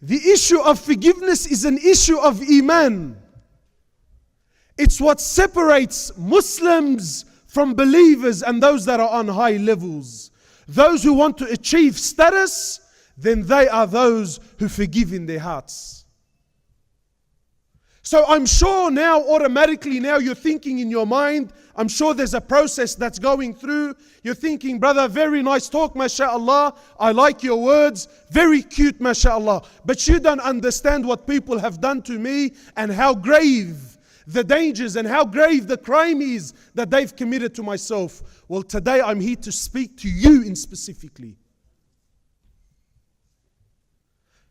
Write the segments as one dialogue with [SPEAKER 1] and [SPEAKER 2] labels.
[SPEAKER 1] The issue of forgiveness is an issue of Imaan. It's what separates Muslims from believers and those that are on high levels. Those who want to achieve status, then they are those who forgive in their hearts. So I'm sure now, automatically now you're thinking in your mind, I'm sure there's a process that's going through. You're thinking, brother, very nice talk, mashallah. I like your words. Very cute, mashallah. But you don't understand what people have done to me and how grave the dangers and how grave the crime is that they've committed to myself. Well, today I'm here to speak to you in specifically.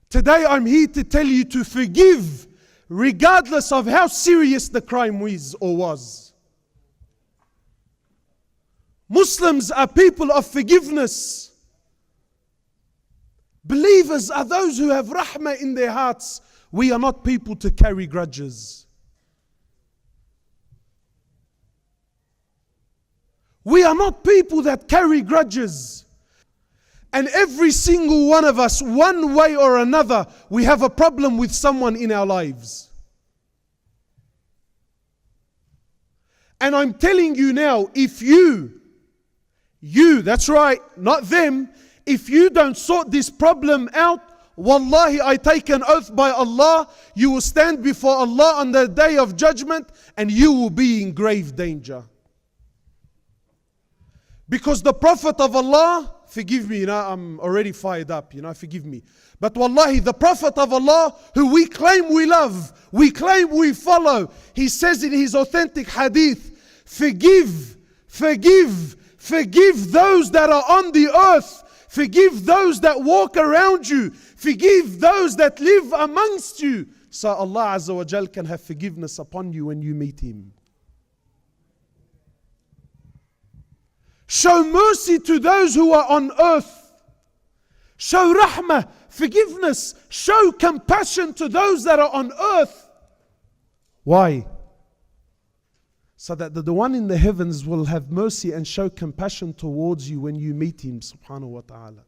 [SPEAKER 1] Today I'm here to tell you to forgive regardless of how serious the crime is or was. Muslims are people of forgiveness. Believers are those who have rahmah in their hearts. We are not people to carry grudges. We are not people that carry grudges. And every single one of us, one way or another, we have a problem with someone in our lives. And I'm telling you now, if you, that's right, not them, if you don't sort this problem out, wallahi, I take an oath by Allah, you will stand before Allah on the day of judgment and you will be in grave danger. Because the Prophet of Allah, forgive me, I'm already fired up, forgive me. But wallahi, the Prophet of Allah, who we claim we love, we claim we follow, he says in his authentic hadith, forgive those that are on the earth, forgive those that walk around you, forgive those that live amongst you, so Allah Azza wa Jal can have forgiveness upon you when you meet Him. Show mercy to those who are on earth. Show rahmah, forgiveness. Show compassion to those that are on earth. Why? So that the one in the heavens will have mercy and show compassion towards you when you meet Him, subhanahu wa ta'ala.